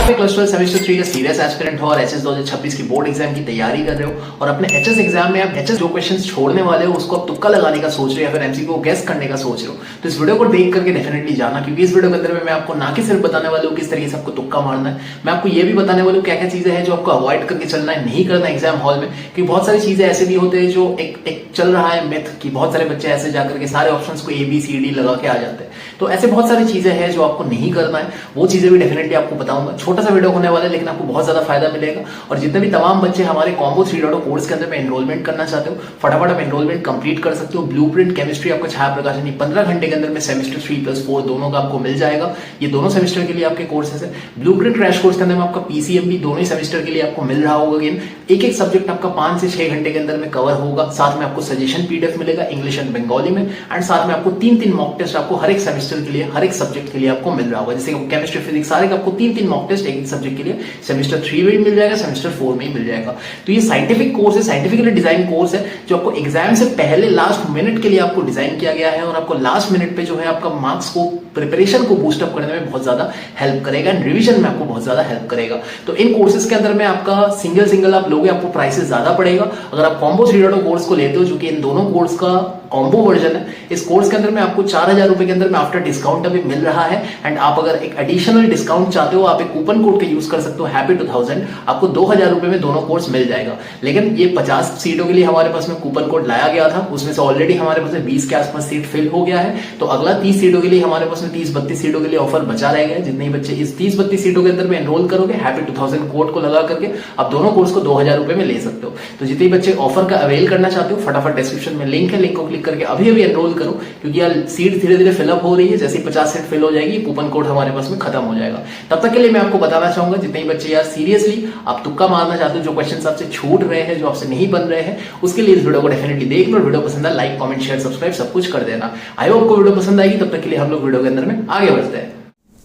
पे cluster semester 3 का serious aspirant हो और एचएस 2026 की बोर्ड एग्जाम की तैयारी कर रहे हो और अपने एचएस एग्जाम में आप एचएस जो क्वेश्चंस छोड़ने वाले हो उसको आप तुक्का लगाने का सोच रहे हो या फिर एमसीक्यू को गेस करने का सोच रहे हो, तो इस वीडियो को देख करके डेफिनेटली जाना, क्योंकि इस वीडियो के अंदर में मैं आपको ना कि सिर्फ बताने वाला हूँ किस तरीके से आपको तुक्का मारना है, मैं आपको ये भी बताने वाला हूँ क्या क्या चीजें हैं जो आपको अवॉइड करके चलना है, नहीं करना एग्जाम हॉल में। क्योंकि बहुत सारी चीजें ऐसे भी होते हैं जो एक चल रहा है मिथ कि बहुत सारे बच्चे ऐसे जाकर के सारे ऑप्शंस को ABCD लगा के आ जाते हैं। तो ऐसे बहुत सारी चीजें हैं जो आपको नहीं करना है, वो चीजें भी डेफिनेटली आपको बताऊंगा। छोटा सा वीडियो होने वाला है लेकिन आपको बहुत ज्यादा फायदा मिलेगा। और जितने भी तमाम बच्चे हमारे कॉम्बो 3.0 कोर्स के अंदर में एनरोलमेंट करना चाहते हो, फटाफट आप एनरोलमेंट कंप्लीट कर सकते हो। ब्लूप्रिंट केमिस्ट्री आपको छाया प्रकाशन 15 घंटे के अंदर में सेमेस्टर 3+4 दोनों का आपको मिल जाएगा। ये दोनों सेमेस्टर के लिए आपके कोर्सेस है। ब्लूप्रिंट क्रैश कोर्स के अंदर में आपका PCMB दोनों ही सेमेस्टर के लिए आपको मिल रहा होगा। अगेन एक सब्जेक्ट आपका 5 से 6 घंटे के अंदर में कवर होगा। साथ में आपको सजेशन PDF मिलेगा इंग्लिश एंड बंगाली में, एंड साथ में आपको 3 मॉक टेस्ट आपको हर एक सेमेस्टर के लिए हर एक सब्जेक्ट के लिए आपको मिल रहा होगा। जैसे केमिस्ट्री फिजिक्स सारे का आपको 3 मॉक टेस्ट एक सब्जेक्ट के लिए सेमेस्टर 3 में भी मिल जाएगा, सेमेस्टर 4 में ही मिल जाएगा। तो ये साइंटिफिक कोर्स है, साइंटिफिकली डिजाइन कोर्स है जो आपको एग्जाम से पहले लास्ट मिनट के लिए आपको डिजाइन किया गया है और आपको लास्ट मिनट पे जो है आपका मार्क्स को प्रिपरेशन को बूस्टअप करने में बहुत ज्यादा हेल्प करेगा एंड रिवीजन में आपको बहुत ज्यादा हेल्प करेगा। तो इन कोर्सेज के अंदर में आपका सिंगल आप लोगे आपको प्राइसेस ज्यादा पड़ेगा। अगर आप कॉम्बो 3.0 कोर्स को लेते हो जो कि इन दोनों कोर्स का कॉम्बो वर्जन है, इस कोर्स के अंदर में आपको 4000 रुपए के अंदर में आफ्टर डिस्काउंट अभी मिल रहा है। एंड आप अगर एक एडिशनल डिस्काउंट चाहते हो आप एक कूपन कोड का यूज कर सकते हो HAPPY2000, आपको 2000 रुपए में दोनों कोर्स मिल जाएगा। लेकिन ये 50 सीटों के लिए हमारे पास में कूपन कोड लाया गया था, उसमें से ऑलरेडी हमारे पास में 20 के आसपास सीट फिल हो गया है। तो अगला 30 सीटों के लिए हमारे पास में 30-32 सीटों के लिए ऑफर बचा रहेगा। जितने ही बच्चे इस 30-32 सीटों के अंदर में एनरोल करोगे HAPPY2000 कोड को लगा करके आप दोनों कोर्स को 2000 रुपए में ले सकते हो। तो जितने बच्चे ऑफर का अवेल करना चाहते हो फटाफट डिस्क्रिप्शन में लिंक है, लिंक को क्लिक करके अभी एनरोल करो, क्योंकि यार सीट धीरे धीरे फिलअप हो रही है। जैसे 50 सीट फिल हो जाएगी कूपन कोड हमारे पास में खत्म हो जाएगा। तब तक के लिए मैं आपको बताना चाहूंगा जितने ही बच्चे यार सीरियसली आप तुक्का मारना चाहते हो, जो क्वेश्चन आपसे छूट रहे हैं, जो आपसे नहीं बन रहे हैं, उसके लिए इस वीडियो को डेफिनेटली देख लो। वीडियो पसंद है लाइक कमेंट शेयर सब्सक्राइब सब कुछ कर देना। आई होप आपको वीडियो पसंद आएगी। तब तक के लिए हम लोग वीडियो के अंदर में आगे बढ़ते हैं।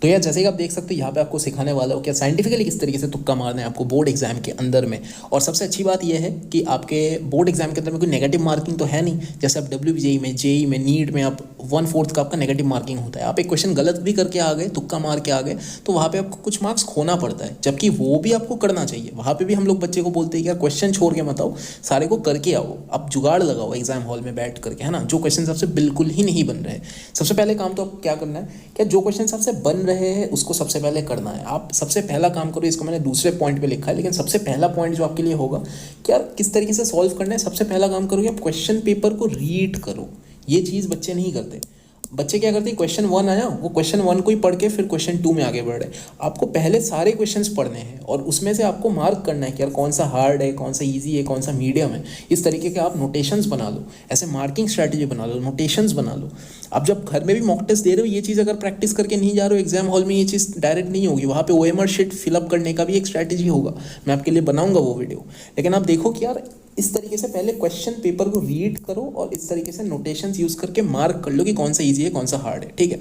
तो यार जैसे कि आप देख सकते हो यहाँ पे आपको सिखाने वाला हो क्या साइंटिफिकली किस तरीके से तुक्का मारना है आपको बोर्ड एग्जाम के अंदर में। और सबसे अच्छी बात यह है कि आपके बोर्ड एग्जाम के अंदर में कोई नेगेटिव मार्किंग तो है नहीं। जैसे आप WBJE में JEE में नीट में आप 1/4 का आपका नेगेटिव मार्किंग होता है। आप एक क्वेश्चन गलत भी करके आ गए, तुक्का मार के आ गए, तो वहाँ पे आपको कुछ मार्क्स खोना पड़ता है, जबकि वो भी आपको करना चाहिए। वहाँ पे भी हम लोग बच्चे को बोलते हैं कि यार क्वेश्चन छोड़ के मत आओ, सारे को करके आओ, आप जुगाड़ लगाओ एग्जाम हॉल में बैठ करके, है ना। जो क्वेश्चन आपसे बिल्कुल ही नहीं बन रहे, सबसे पहले काम तो आप क्या करना है, क्या जो क्वेश्चन आपसे बन रहे हैं उसको सबसे पहले करना है। आप सबसे पहला काम करो, इसको मैंने दूसरे पॉइंट पे लिखा है, लेकिन सबसे पहला पॉइंट जो आपके लिए होगा कि यार किस तरीके से सॉल्व करना है। सबसे पहला काम करो कि आप क्वेश्चन पेपर को रीड करो। ये चीज़ बच्चे नहीं करते। बच्चे क्या करते हैं, क्वेश्चन 1 आया वो क्वेश्चन 1 को ही पढ़ के फिर क्वेश्चन 2 में आगे बढ़ रहे हैं। आपको पहले सारे क्वेश्चंस पढ़ने हैं और उसमें से आपको मार्क करना है कि यार कौन सा हार्ड है, कौन सा इजी है, कौन सा मीडियम है। इस तरीके के आप नोटेशंस बना लो, ऐसे मार्किंग स्ट्रैटेजी बना लो, नोटेशंस बना लो। आप जब घर में भी मॉक टेस्ट दे रहे हो, ये चीज़ अगर प्रैक्टिस करके नहीं जा रहे हो एग्जाम हॉल में, ये चीज़ डायरेक्ट नहीं होगी। वहाँ पे OMR शीट फिलअप करने का भी एक स्ट्रैटेजी होगा, मैं आपके लिए बनाऊंगा वो वीडियो। लेकिन आप देखो कि यार इस तरीके से पहले क्वेश्चन पेपर को रीड करो और इस तरीके से नोटेशंस यूज करके मार्क कर लो कि कौन सा इजी है कौन सा हार्ड है। ठीक है,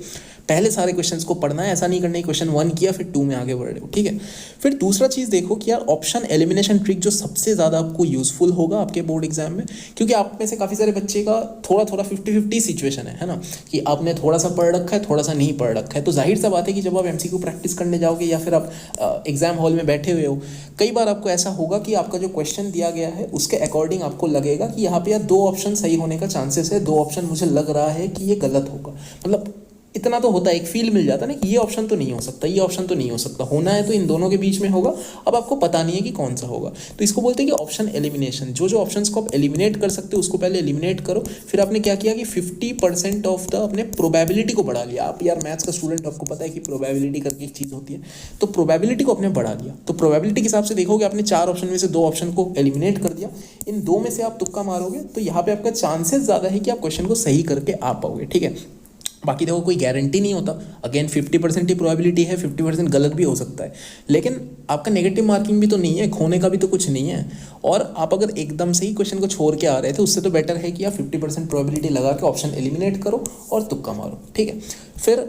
पहले सारे क्वेश्चंस को पढ़ना है, ऐसा नहीं करना है क्वेश्चन 1 किया फिर 2 में आगे बढ़ रहे हो। ठीक है, फिर दूसरा चीज़ देखो कि यार ऑप्शन एलिमिनेशन ट्रिक जो सबसे ज़्यादा आपको यूजफुल होगा आपके बोर्ड एग्जाम में, क्योंकि आप में से काफ़ी सारे बच्चे का थोड़ा 50-50 सिचुएशन है ना, कि आपने थोड़ा सा पढ़ रखा है, थोड़ा सा नहीं पढ़ रखा है। तो जाहिर सा बात है कि जब आप MCQ प्रैक्टिस करने जाओगे या फिर आप एग्जाम हॉल में बैठे हुए हो, कई बार आपको ऐसा होगा कि आपका जो क्वेश्चन दिया गया है उसके अकॉर्डिंग आपको लगेगा कि यहाँ पे यार 2 ऑप्शन सही होने का चांसेस है, 2 ऑप्शन मुझे लग रहा है कि ये गलत होगा। मतलब इतना तो होता है, एक फील मिल जाता है ना कि ये ऑप्शन तो नहीं हो सकता, ये ऑप्शन तो नहीं हो सकता, होना है तो इन दोनों के बीच में होगा। अब आपको पता नहीं है कि कौन सा होगा, तो इसको बोलते हैं कि ऑप्शन एलिमिनेशन। जो ऑप्शंस को आप एलिमिनेट कर सकते हो उसको पहले एलिमिनेट करो। फिर आपने क्या किया कि 50% ऑफ द अपने प्रोबेबिलिटी को बढ़ा लिया। आप यार मैथ्स का स्टूडेंट, आपको पता है कि प्रोबेबिलिटी करके एक चीज़ होती है, तो प्रोबेबिलिटी को आपने बढ़ा लिया। तो प्रोबेबिलिटी के हिसाब से देखोगे आपने 4 ऑप्शन में से 2 ऑप्शन को एलिमिनेट कर दिया। इन 2 में से आप तुक्का मारोगे तो यहाँ पे आपका चांसेस ज़्यादा है कि आप क्वेश्चन को सही करके आ पाओगे। ठीक है, बाकी देखो कोई गारंटी नहीं होता, अगेन 50% ही प्रोबेबिलिटी है, 50% गलत भी हो सकता है, लेकिन आपका नेगेटिव मार्किंग भी तो नहीं है, खोने का भी तो कुछ नहीं है। और आप अगर एकदम से ही क्वेश्चन को छोड़ के आ रहे थे उससे तो बेटर है कि आप 50% प्रोबेबिलिटी लगा के ऑप्शन एलिमिनेट करो और तुक्का मारो। ठीक है, फिर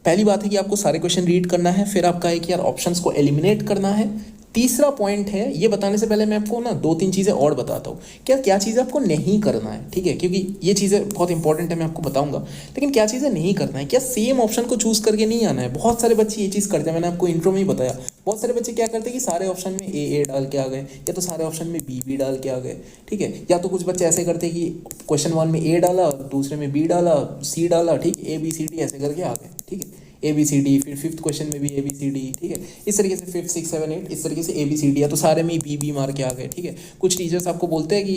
पहली बात है कि आपको सारे क्वेश्चन रीड करना है, फिर आपका है कि यार ऑप्शंस को एलिमिनेट करना है। तीसरा पॉइंट है, ये बताने से पहले मैं आपको ना 2-3 चीज़ें और बताता हूँ, क्या चीज़ें आपको नहीं करना है। ठीक है, क्योंकि ये चीज़ें बहुत इंपॉर्टेंट है, मैं आपको बताऊंगा। लेकिन क्या चीज़ें नहीं करना है, क्या सेम ऑप्शन को चूज़ करके नहीं आना है। बहुत सारे बच्चे ये चीज़ करते हैं, मैंने आपको इंट्रो में ही बताया बहुत सारे बच्चे क्या करते हैं कि सारे ऑप्शन में ए डाल के आ गए, या तो सारे ऑप्शन में बी डाल के आ गए, ठीक है। या तो कुछ बच्चे ऐसे करते हैं कि क्वेश्चन 1 में ए डाला, दूसरे में बी डाला, सी डाला, ठीक है, ABCD ऐसे करके आ गए, ठीक है, ABCD, फिर फिफ्थ क्वेश्चन में भी ABCD, ठीक है, इस तरीके से 5, 6, 7, 8 इस तरीके से ABCD, या तो सारे में बी मार के आ गए, ठीक है। कुछ टीचर्स आपको बोलते हैं कि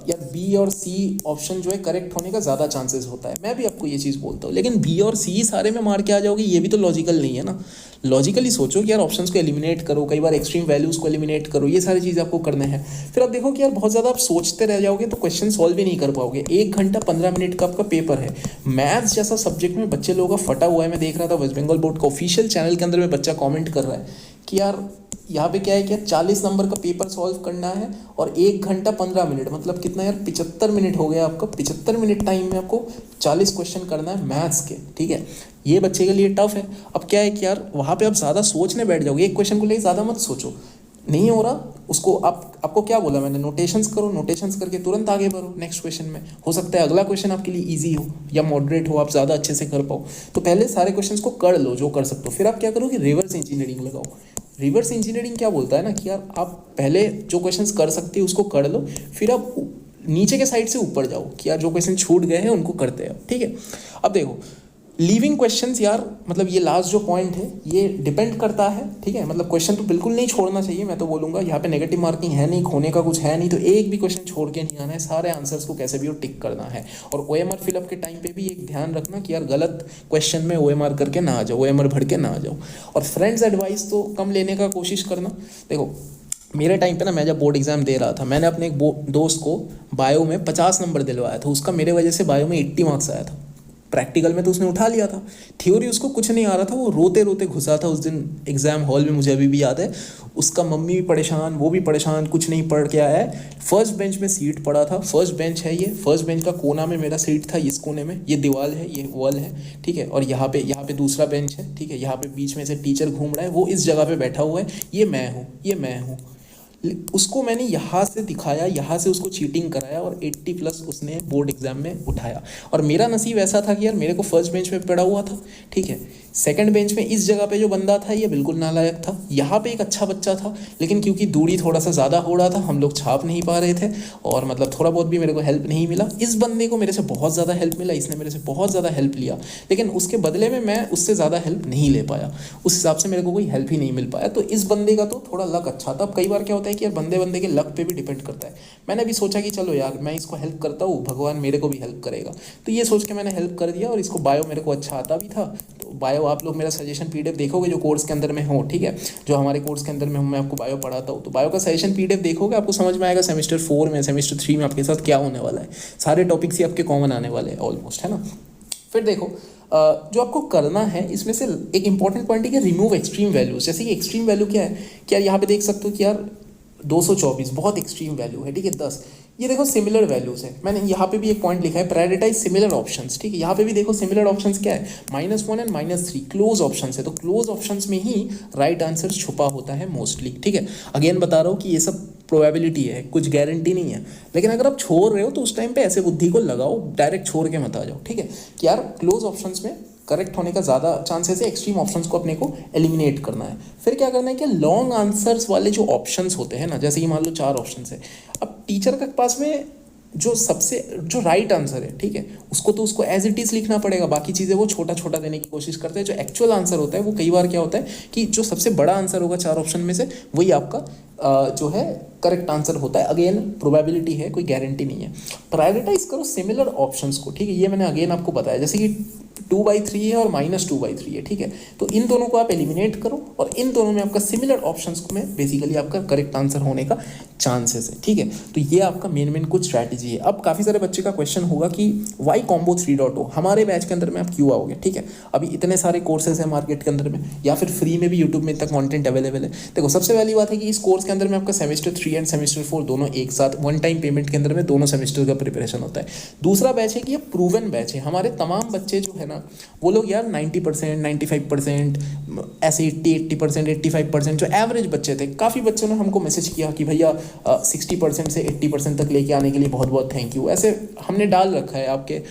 यार बी और सी ऑप्शन जो है करेक्ट होने का ज़्यादा चांसेस होता है, मैं भी आपको ये चीज़ बोलता हूँ, लेकिन बी और सी सारे में मार के आ जाओगे, ये भी तो लॉजिकल नहीं है ना। लॉजिकली सोचो कि यार ऑप्शंस को एलिमिनेट करो, कई बार एक्सट्रीम वैल्यूज़ को एलिमिनेट करो, ये सारी चीज़ें आपको करने हैं। फिर आप देखो कि यार बहुत ज़्यादा आप सोचते रह जाओगे तो क्वेश्चन सॉल्व भी नहीं कर पाओगे। 1 घंटा 15 मिनट का आपका पेपर है, मैथ्स जैसा सब्जेक्ट में बच्चे लोगों का फटा हुआ है। मैं देख रहा था वेस्ट बंगाल बोर्ड का ऑफिशियल चैनल के अंदर में बच्चा कॉमेंट कर रहा है कि यार यहाँ पे क्या है कि 40 नंबर का पेपर सॉल्व करना है और 1 घंटा 15 मिनट, मतलब कितना यार 75 मिनट हो गया आपका। 75 मिनट टाइम में आपको 40 क्वेश्चन करना है मैथ्स के, ठीक है। ये बच्चे के लिए टफ है। अब क्या है कि यार वहाँ पे आप ज़्यादा सोचने बैठ जाओगे, एक क्वेश्चन को लेकर ज़्यादा मत सोचो, नहीं हो रहा उसको आपको क्या बोला मैंने, नोटेशंस करो, नोटेशंस करके तुरंत आगे बढ़ो नेक्स्ट क्वेश्चन में। हो सकता है अगला क्वेश्चन आपके लिए इजी हो या मॉडरेट हो, आप ज़्यादा अच्छे से कर पाओ। तो पहले सारे क्वेश्चंस को कर लो जो कर सकते हो, फिर आप क्या करो कि रिवर्स इंजीनियरिंग लगाओ। रिवर्स इंजीनियरिंग क्या बोलता है ना कि यार आप पहले जो क्वेश्चंस कर सकते हो उसको कर लो, फिर आप नीचे के साइड से ऊपर जाओ कि यार जो क्वेश्चन छूट गए हैं उनको करते हैं, ठीक है। अब देखो लीविंग क्वेश्चंस यार, मतलब ये लास्ट जो पॉइंट है ये डिपेंड करता है, ठीक है। मतलब क्वेश्चन तो बिल्कुल नहीं छोड़ना चाहिए, मैं तो बोलूँगा यहाँ पे नेगेटिव मार्किंग है नहीं, खोने का कुछ है नहीं, तो एक भी क्वेश्चन छोड़ के नहीं आना है, सारे आंसर्स को कैसे भी वो टिक करना है। और OMR फिलअप के टाइम पे भी एक ध्यान रखना कि यार गलत क्वेश्चन में OMR करके ना आ जाओ, OMR भर के ना आ जाओ। और फ्रेंड्स एडवाइस तो कम लेने का कोशिश करना। देखो मेरे टाइम पे ना, मैं जब बोर्ड एग्जाम दे रहा था, मैंने अपने एक दोस्त को बायो में 50 नंबर दिलवाया था, उसका मेरे वजह से बायो में 80 मार्क्स आया था। प्रैक्टिकल में तो उसने उठा लिया था, थ्योरी उसको कुछ नहीं आ रहा था, वो रोते रोते घुसा था उस दिन एग्जाम हॉल में, मुझे अभी भी याद है। उसका मम्मी भी परेशान, वो भी परेशान, कुछ नहीं पढ़ के आया है। फर्स्ट बेंच में सीट पड़ा था, फर्स्ट बेंच है ये, फर्स्ट बेंच का कोना में मेरा सीट था, इस कोने में ये दीवार है, ये वॉल है, ठीक है। और यहाँ पे दूसरा बेंच है, ठीक है। यहाँ पे बीच में से टीचर घूम रहा है, वो इस जगह पे बैठा हुआ है, ये मैं हूँ, ये मैं हूँ। उसको मैंने यहाँ से दिखाया, यहाँ से उसको चीटिंग कराया और 80+ उसने बोर्ड एग्जाम में उठाया। और मेरा नसीब ऐसा था कि यार मेरे को फर्स्ट बेंच पे पड़ा हुआ था, ठीक है। सेकंड बेंच में इस जगह पे जो बंदा था ये बिल्कुल नालायक था, यहाँ पे एक अच्छा बच्चा था, लेकिन क्योंकि दूरी थोड़ा सा ज़्यादा हो रहा था, हम लोग छाप नहीं पा रहे थे और मतलब थोड़ा बहुत भी मेरे को हेल्प नहीं मिला। इस बंदे को मेरे से बहुत ज़्यादा हेल्प मिला, इसने मेरे से बहुत ज़्यादा हेल्प लिया, लेकिन उसके बदले में मैं उससे ज़्यादा हेल्प नहीं ले पाया, उस हिसाब से मेरे को कोई हेल्प ही नहीं मिल पाया। तो इस बंदे का तो थोड़ा लक अच्छा था। अब कई बार क्या होता है कि यार बंदे के लक पे भी डिपेंड करता है। मैंने भी सोचा कि चलो यार मैं इसको हेल्प करता हूँ, भगवान मेरे को भी हेल्प करेगा, तो ये सोच के मैंने हेल्प कर दिया। और इसको बायो मेरे को अच्छा आता भी था, तो बायो आप लोग मेरा सजेशन PDF देखोगे जो कोर्स के अंदर में हो, ठीक है, जो हमारे कोर्स के अंदर में मैं आपको बायो पढ़ाता हूँ, तो बायो का सजेशन PDF देखोगे, आपको समझ में आएगा सेमेस्टर 4 में, सेमेस्टर 3 में आपके साथ क्या होने वाला है। सारे टॉपिक्स ही आपके कॉमन आने वाले हैं ऑलमोस्ट, है ना। फिर देखो जो आपको करना है इसमें से एक इंपॉर्टेंट पॉइंट है कि रिमूव एक्सट्रीम वैल्यूज। जैसे कि एक्सट्रीम वैल्यू क्या है कि यार यहाँ पे देख सकते हो कि यार 224 बहुत एक्सट्रीम वैल्यू है, ठीक है। 10 ये देखो सिमिलर वैल्यूज है। मैंने यहाँ पे भी एक पॉइंट लिखा है, प्रायोरिटाइज सिमिलर ऑप्शंस, ठीक है। यहाँ पे भी देखो सिमिलर ऑप्शंस क्या है, -1 एंड -3 क्लोज ऑप्शंस है, तो क्लोज ऑप्शंस में ही राइट आंसर छुपा होता है मोस्टली, ठीक है। अगेन बता रहा हूँ कि ये सब प्रोबेबिलिटी है, कुछ गारंटी नहीं है, लेकिन अगर आप छोड़ रहे हो तो उस टाइम पे ऐसे बुद्धि को लगाओ, डायरेक्ट छोड़ के मत आ जाओ, ठीक है। कि यार क्लोज ऑप्शंस में करेक्ट होने का ज़्यादा चांसेस है, एक्सट्रीम ऑप्शंस को अपने को एलिमिनेट करना है। फिर क्या करना है कि लॉन्ग आंसर्स वाले जो ऑप्शंस होते हैं ना, जैसे कि मान लो 4 ऑप्शंस है, अब टीचर के पास में जो राइट आंसर है, ठीक है, उसको तो उसको एज इट इज़ लिखना पड़ेगा, बाकी चीज़ें वो छोटा छोटा देने की कोशिश करते हैं। जो एक्चुअल आंसर होता है वो कई बार क्या होता है कि जो सबसे बड़ा आंसर होगा 4 ऑप्शन में से वही आपका जो है करेक्ट आंसर होता है। अगेन प्रोबेबिलिटी है, कोई गारंटी नहीं है। प्रायोरिटाइज करो सिमिलर ऑप्शंस को, ठीक है। ये मैंने अगेन आपको बताया, जैसे कि 2/3 है और -2/3 है, ठीक है। तो इन दोनों को आप एलिमिनेट करो और इन दोनों में आपका सिमिलर ऑप्शंस में बेसिकली आपका करेक्ट आंसर होने का चांसेस है, ठीक है। तो ये आपका मेन कुछ स्ट्रैटेजी है। अब काफ़ी सारे बच्चे का क्वेश्चन होगा कि वाई कॉम्बो 3.0 हमारे बैच के अंदर में आप क्यों आओगे, ठीक है। अभी इतने सारे कोर्सेज हैं मार्केट के अंदर में, या फिर फ्री में भी यूट्यूब में इतना कॉन्टेंट अवेलेबल है। देखो सबसे पहली बात है कि इस कोर्स के के अंदर में आपका सेमेस्टर 3 एंड सेमेस्टर 4 दोनों एक साथ वन टाइम पेमेंट के अंदर में दोनों सेमेस्टर का प्रिपरेशन होता है। दूसरा बैच है कि ये प्रूवन बैच है। हमारे तमाम बच्चे जो है ना वो लोग यार 90%, 95%, ऐसे 80% 85% जो एवरेज बच्चे थे, काफ़ी बच्चों ने हमको मैसेज किया कि भैया 60% से 80% तक लेके आने के लिए बहुत बहुत थैंक यू। ऐसे हमने डाल रखा है आपके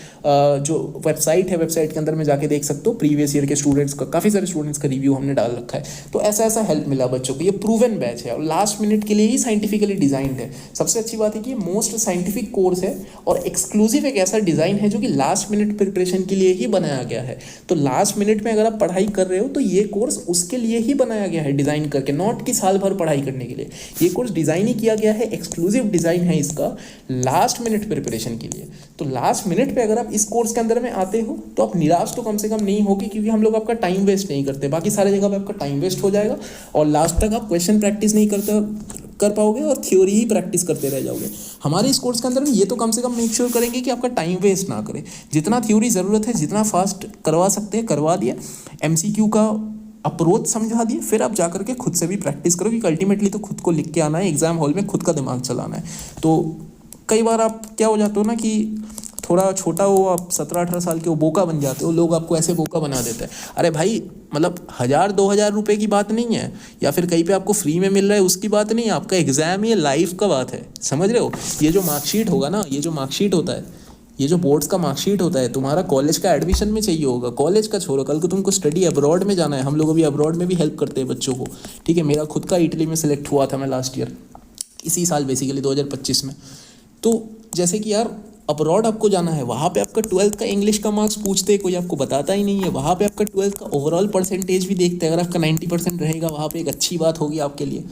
जो वेबसाइट है, वेबसाइट के अंदर में जाके देख सकते हो, प्रीवियस ईयर के स्टूडेंट्स का, काफ़ी सारे स्टूडेंट्स का रिव्यू हमने डाल रखा है। तो ऐसा ऐसा हेल्प मिला बच्चों को। ये प्रूवन बैच है और लास्ट मिनट के लिए ही साइंटिफिकली डिजाइंड है। सबसे अच्छी बात है कि ये मोस्ट साइंटिफिक कोर्स है और एक्सक्लूसिव एक ऐसा डिज़ाइन है जो कि लास्ट मिनट प्रिपरेशन के लिए ही बनाया गया है। तो लास्ट मिनट में अगर आप पढ़ाई कर रहे हो तो ये कोर्स उसके लिए ही बनाया गया है, डिज़ाइन करके, नॉट कि साल भर पढ़ाई करने के लिए। ये कोर्स डिज़ाइन ही किया गया है, एक्सक्लूसिव डिज़ाइन है इसका लास्ट मिनट प्रिपरेशन के लिए। तो लास्ट मिनट पे अगर आप इस कोर्स के अंदर में आते हो तो आप निराश तो कम से कम नहीं होगी, क्योंकि हम लोग आपका टाइम वेस्ट नहीं करते। बाकी सारे जगह पे आपका टाइम वेस्ट हो जाएगा और लास्ट तक आप क्वेश्चन प्रैक्टिस नहीं कर पाओगे और थ्योरी ही प्रैक्टिस करते रह जाओगे। हमारे इस कोर्स के अंदर में ये तो कम से कम मेक श्योर करेंगे कि आपका टाइम वेस्ट ना करे। जितना थ्योरी ज़रूरत है, जितना फास्ट करवा सकते हैं करवा दिया, MCQ का अप्रोच समझा दिए, फिर आप जाकर के खुद से भी प्रैक्टिस करो, क्योंकि अल्टीमेटली तो खुद को लिख के आना है, एग्जाम हॉल में खुद का दिमाग चलाना है। तो कई बार आप क्या हो जाते हो ना कि थोड़ा छोटा हो, आप 17-18 साल के हो, बोका बन जाते हो, लोग आपको ऐसे बोका बना देते हैं। अरे भाई, मतलब 1000-2000 रुपए की बात नहीं है, या फिर कहीं पे आपको फ्री में मिल रहा है उसकी बात नहीं है। आपका एग्जाम, ये लाइफ का बात है, समझ रहे हो। ये जो मार्कशीट होगा ना, ये जो मार्कशीट होता है, ये जो बोर्ड्स का मार्कशीट होता है, तुम्हारा कॉलेज का एडमिशन में चाहिए होगा। कॉलेज का छोड़ो, कल को तुमको स्टडी अब्रॉड में जाना है। हम लोग अभी अब्रॉड में भी हेल्प करते हैं बच्चों को, ठीक है। मेरा खुद का इटली में सिलेक्ट हुआ था मैं लास्ट ईयर, इसी साल बेसिकली 2025 में। तो जैसे कि यार अब्रॉड आपको जाना है, वहाँ पे आपका 12th का इंग्लिश का मार्क्स पूछते हैं, कोई आपको बताता ही नहीं है। वहाँ पे आपका 12th का ओवरऑल परसेंटेज भी देखते हैं। अगर आपका 90% रहेगा वहाँ पे, एक अच्छी बात होगी आपके लिए।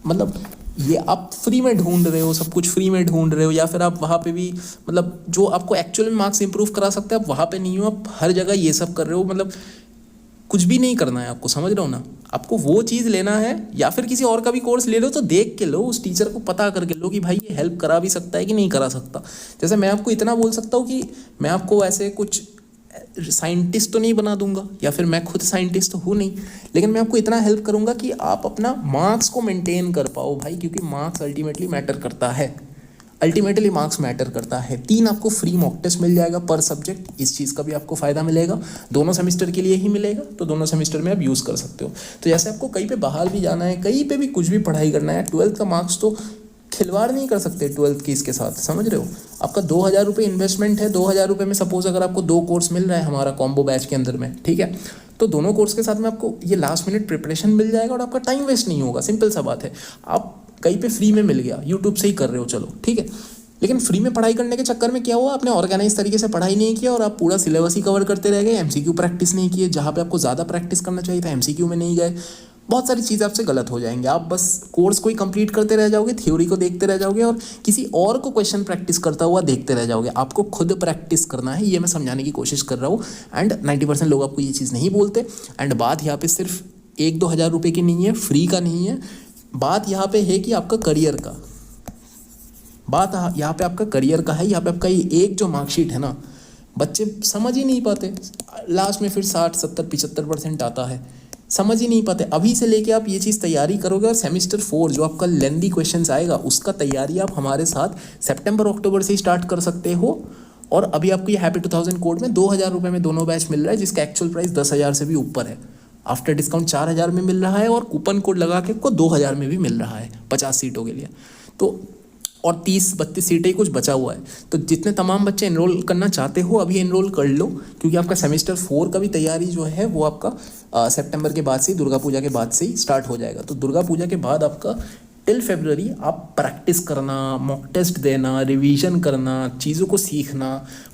मतलब ये आप फ्री में ढूंढ रहे हो, सब कुछ फ्री में ढूंढ रहे हो, या फिर आप वहाँ पे भी मतलब जो आपको एक्चुअल में मार्क्स इंप्रूव करा सकते हैं आप वहाँ पे नहीं हो, आप हर जगह ये सब कर रहे हो। मतलब कुछ भी नहीं करना है आपको, समझ रहे हो ना। आपको वो चीज़ लेना है, या फिर किसी और का भी कोर्स ले लो तो देख के लो, उस टीचर को पता करके लो कि भाई ये हेल्प करा भी सकता है कि नहीं करा सकता। जैसे मैं आपको इतना बोल सकता हूँ कि मैं आपको ऐसे कुछ साइंटिस्ट तो नहीं बना दूंगा, या फिर मैं खुद साइंटिस्ट तो हूँ नहीं, लेकिन मैं आपको इतना हेल्प करूंगा कि आप अपना मार्क्स को मेंटेन कर पाओ भाई, क्योंकि मार्क्स अल्टीमेटली मैटर करता है। अल्टीमेटली मार्क्स मैटर करता है। 3 आपको फ्री मॉक टेस्ट मिल जाएगा पर सब्जेक्ट, इस चीज़ का भी आपको फ़ायदा मिलेगा। दोनों सेमेस्टर के लिए ही मिलेगा, तो दोनों सेमेस्टर में आप यूज़ कर सकते हो। तो जैसे आपको कहीं पे बाहर भी जाना है, कहीं पे भी कुछ भी पढ़ाई करना है, 12th का मार्क्स तो खिलवाड़ नहीं कर सकते 12th की इसके साथ, समझ रहे हो। आपका 2000 रुपये इन्वेस्टमेंट है, 2000 रुपये में सपोज अगर आपको 2 कोर्स मिल रहा है हमारा कॉम्बो बैच के अंदर में, ठीक है, तो दोनों कोर्स के साथ में आपको ये लास्ट मिनट प्रिपरेशन मिल जाएगा और आपका टाइम वेस्ट नहीं होगा। सिंपल सा बात है। आप कहीं पे फ्री में मिल गया, यूट्यूब से ही कर रहे हो, चलो ठीक है, लेकिन फ्री में पढ़ाई करने के चक्कर में क्या हुआ, आपने ऑर्गेनाइज तरीके से पढ़ाई नहीं किया और आप पूरा सिलेबस ही कवर करते रह गए। MCQ प्रैक्टिस नहीं किए, जहाँ पे आपको ज़्यादा प्रैक्टिस करना चाहिए था MCQ में नहीं गए। बहुत सारी चीज़ें आपसे गलत हो जाएंगे। आप बस कोर्स को ही कंप्लीट करते रह जाओगे, थ्योरी को देखते रह जाओगे और किसी और को क्वेश्चन प्रैक्टिस करता हुआ देखते रह जाओगे। आपको खुद प्रैक्टिस करना है, ये मैं समझाने की कोशिश कर रहा हूँ। एंड 90% लोग आपको ये चीज़ नहीं बोलते। एंड बात यहाँ पे सिर्फ 1-2 हज़ार रुपये की नहीं है, फ्री का नहीं है। बात यहाँ पे है कि आपका करियर का, बात यहाँ पे आपका करियर का है। यहाँ पे आपका ये एक जो मार्कशीट है ना, बच्चे समझ ही नहीं पाते। लास्ट में फिर 60-70-75% आता है, समझ ही नहीं पाते। अभी से लेके आप ये चीज़ तैयारी करोगे और सेमेस्टर 4 जो आपका लेंदी क्वेश्चंस आएगा उसका तैयारी आप हमारे साथ सितंबर-अक्टूबर से ही स्टार्ट कर सकते हो। और अभी आपको ये हैप्पी 2000 कोड में 2000 रुपये में दोनों बैच मिल रहा है, जिसका एक्चुअल प्राइस 10,000 से भी ऊपर है। आफ्टर डिस्काउंट 4000 में मिल रहा है और कूपन कोड लगा के आपको 2000 में भी मिल रहा है 50 सीटों के लिए। तो और 30-32 सीटें ही कुछ बचा हुआ है। तो जितने तमाम बच्चे एनरोल करना चाहते हो अभी एनरोल कर लो, क्योंकि आपका सेमेस्टर 4 का भी तैयारी जो है वो आपका सितंबर के बाद से, दुर्गा पूजा के बाद से ही स्टार्ट हो जाएगा। तो दुर्गा पूजा के बाद आपका टिल फरवरी आप प्रैक्टिस करना, मॉक टेस्ट देना, रिवीजन करना, चीज़ों को सीखना,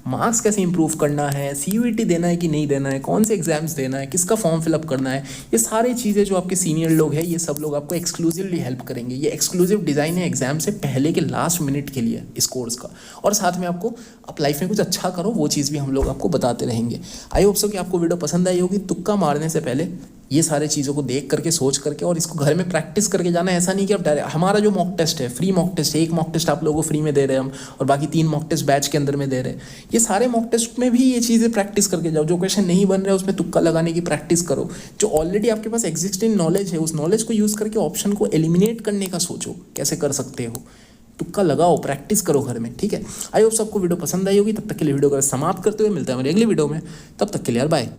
मार्क्स कैसे इंप्रूव करना है, CUET देना है कि नहीं देना है, कौन से एग्जाम्स देना है, किसका फॉर्म फिलअप करना है, ये सारी चीज़ें जो आपके सीनियर लोग हैं ये सब लोग आपको एक्सक्लूसिवली हेल्प करेंगे। ये एक्सक्लूसिव डिज़ाइन है एग्जाम से पहले के लास्ट मिनट के लिए इस कोर्स का। और साथ में आपको आप लाइफ में कुछ अच्छा करो वो चीज़ भी हम लोग आपको बताते रहेंगे। आई होप सो कि आपको वीडियो पसंद आई होगी। तुक्का मारने से पहले ये सारे चीज़ों को देख करके सोच करके और इसको घर में प्रैक्टिस करके जाना। ऐसा नहीं कि आप डायरेक्ट, हमारा जो मॉक टेस्ट है फ्री मॉक टेस्ट है, एक मॉक टेस्ट आप लोगों को फ्री में दे रहे हैं हम, और बाकी 3 मॉक टेस्ट बैच के अंदर में दे रहे हैं। ये सारे मॉक टेस्ट में भी ये चीज़ें प्रैक्टिस करके जाओ। जो क्वेश्चन नहीं बन रहे उसमें तुक्का लगाने की प्रैक्टिस करो। जो ऑलरेडी आपके पास एग्जिस्टिंग नॉलेज है उस नॉलेज को यूज़ करके ऑप्शन को एलिमिनेट करने का सोचो, कैसे कर सकते हो। तुक्का लगाओ, प्रैक्टिस करो घर में, ठीक है। आई होप सबको वीडियो पसंद आई होगी। तब तक के लिए वीडियो को समाप्त करते हुए मिलते हैं हमारी अगली वीडियो में। तब तक के लिए यार बाय।